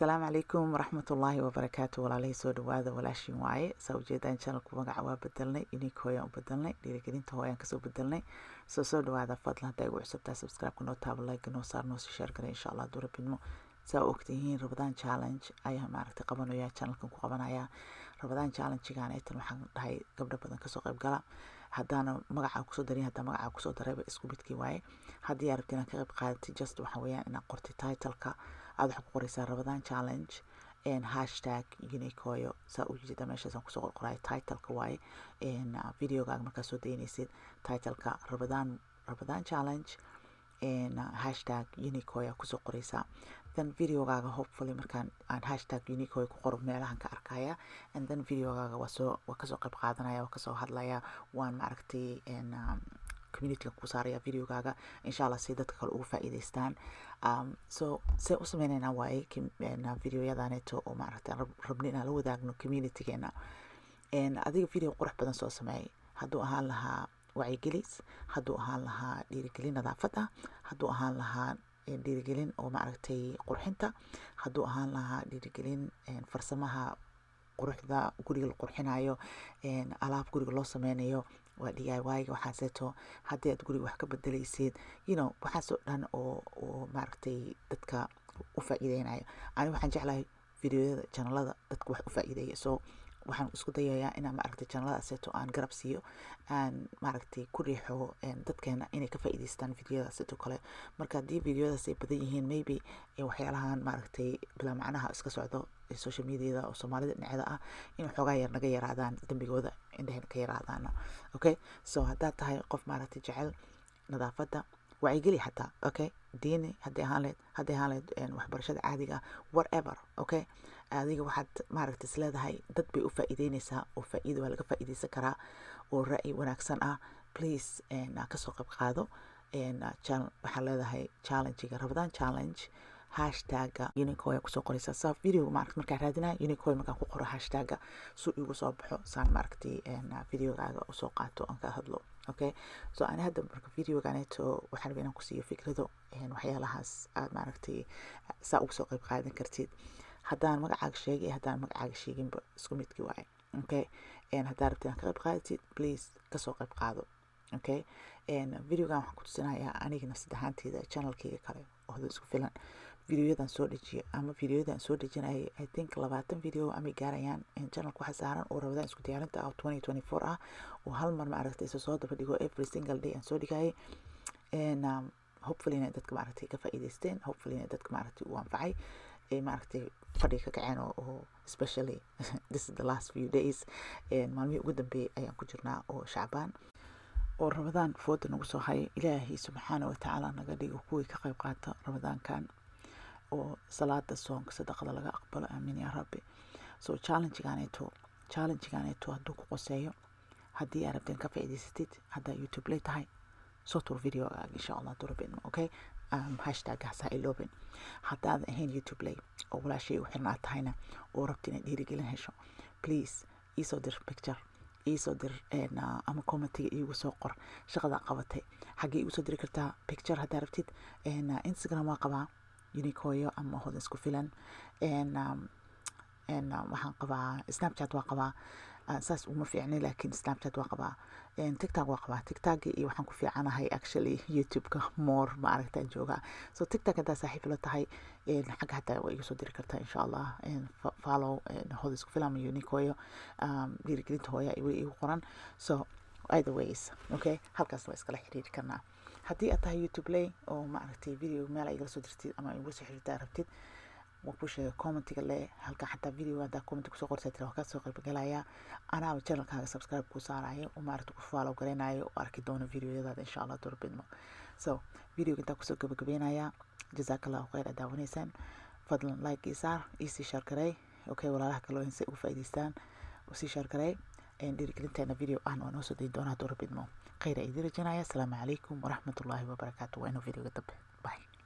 السلام عليكم ورحمة الله وبركاته walaalihii soo dhawaada walaashiin waaye saa ujeedaan channelku magaca waa bedelnay unique hooyaan u bedelnay dhiirigelinta hooyaan kasoo bedelnay soo dhawaada fadlan hadday ugu cusubtaa subscribe-ka noo taabo like noo saar noo sii share garay insha allah hadduu rabidmo saa ogtihiin Ramadan challenge ayaa maaragtay qabanaya channelkan ku qabanaya Ramadan challenge-gaan aytan waxaan dhahay gabdho badan kasoo qayb gala haddaana magaca kusoo darin haddaa magaca kusoo darayba isku midkii waaye haddii aad rabtid inaad ka qayb qaadatid just waxa weeyaan inaad qortid title-ka aad waxaad ku qoraysaa Ramadan challenge hashtag unique hooyo saa u jeeda meeshaasaan kusoo qoray title-ka waaye videogaaga markaa soo daynaysid title-ka Ramadan challenge hashtag unique hooyo kusoo qoraysaa then videogaaga hopefully markaan aan hashtag unique hooyo ku qoro meelahan ka arkaya and then videogaaga waa kasoo qayb qaadanaya waa kasoo hadlaya waan maaragtay community ku saaraya videogaaga insha Allah si dadka kale ugu faa'iideystaan so se u sameynayna waaye videoyadaaneeto oo maaragtay rabni inaan la wadaagno communitygeena adiga video qurux badan soo sameeyay hadduu ahaan lahaa wacyigelis hadduu ahaan lahaa dhiirigelin nadaafad ah hadduu ahaan lahaa dhiirigelin oo maaragtay qurxinta hadduu ahaan lahaa dhiirigelin farsamaha quruxda guriga la qurxinayo alaab guriga loo sameynayo waa DIY-ga waxaaseeto haddii aad guriga wax ka bedelaysid waxaasoo dhan oo maaragtay dadka u faa'iideynayo aniga waxaan jeclahay videoyada channelada dadka wax u faa'iideeya so waxaan isku dayayaa inaan maaragtay channeladaaseeto aan garab siiyo aan maaragtay ku riixo dadkeena inay ka faa'iideystaan videoyadaaseeto kale marka haddii videoyadaas ay badan yihiin maybe waxyaalahan maaragtay bilaa macnaha iska socdo social mediada oo Soomaalida dhinaceeda ah in xoogaa yar naga yaraadaan dambigooda indhaheena ka yaraadaan okay so haddaad tahay qof maaragtay jecel nadaafadda wacyigeli xataa okay diini haddii ahaan leed waxbarashada caadiga whatever okay adiga waxaad maaragtay isleedahay dad bay u faa'iideynaysaa oo faa'iido waa laga faa'iideysan karaa oo ra'yi wanaagsan ah please kasoo qayb qaado waxaan leedahay challenge-ga Ramadan challenge hashtag unique hooyo kusoo qoraysaa saa video maaragtay markaan raadinaya unique hooyo markaan ku qoro hashtag suu igu soo baxo saan maaragtay videogaaga usoo qaato aan ka hadlo okay so ani hadda marka videogaaneeto waxaan rabaa inaan ku siiyo fikrado waxyaalahaas aad maaragtay saa ugu soo qayb qaadan kartid haddaan magacaaga sheegay haddaan magacaaga sheeginba isku midkii waaye okay haddaa rabtid inaad ka qayb qaadatid please kasoo qayb qaado okay videogan waxaan ku tusinayaa aniga nafsad ahaanteyda channelkayga kale oo hada isku filan videoyadan soo dejiyo ama videoyadan soo dejinayay I think 20 video ama gaarayaan channelku waxa saaran oo Ramadan isku diyaarinta 2024 ah oo hal mar maaragtay soo daba dhigo every single day aan soo dhigay hopefully dadka maaragtay ka faa'iideysteen hopefully dadka maaragtay u anfacay maaragtay fadhiga ka kaceen oo especially this is the last few days maalmihii ugu dambeeyay ayaan ku jirnaa oo Shacbaan oo Ramadan fooda nagu soo hay Ilaahay subxaanahu wa ta'ala naga dhigo kuwii ka qayb qaata Ramadaankan oo salaada soonka sadaqada laga aqbalo aamin ya rabbi so challenge-gaaneeto hadduu ku qoseeyo haddii aad rabteen ka faa'iideysatid haddaa YouTube lay tahay soo tur videogaaga insha Allah hadduu rabidmo okay hashtag hasa iloobin haddaad ahayn YouTube lay oo walaashay u xirnaa tahayna oo rabtid inaad dhiirigelin hesho please isoo dir picture isoo dir ama commentiga iigu soo qor shaqada qabatay xaggee igu soo diri kartaa picture haddaa rabtid Instagram waa qabaa unique hooyo ama hooda isku filan waxaan qabaa Snapchat waa qabaa saas uma fiicnay laakiin Snapchat waa qabaa TikTok waa qabaa TikTok iyo waxaan ku fiicanahay actually YouTube-ka more maaragtay jooga so TikTok haddaa saaxiib la tahay xagga hataa waa igu soo diri kartaa insha Allah follow hooda isku filan unique hooyo dhiirigelinta hooya igu qoran so either ways okay halkaas waa iskala xiriiri karnaa haddii aad tahay YouTube lay oo maaragtay video meel ay igala soo dirtid ama igu soo xiriirtaa rabtid waa ku sheegay commentiga le halka xataa video haddaa comment kusoo qortay tira waa ka soo qayb galaya anaa channelkaaga subscribe ku saarayo oo maaragtay ku follow gareynayo oo arki doono videoyadaada insha Allah hadduu rabidmo so videoga intaa kusoo gabagabeynaya jazakallahu khayr aad daawanaysaan fadlan like ii saar ii share garay okay walaalaha kale oo ugu faa'iideystaan sii share garay dhiirigelinteena video aan noo soo dayn doona hadduu rabidmo khayr idin rajaynayaa asalaamu calaykum waraxmatullaahi wabarakaatuh waa inuu videoga dambe bye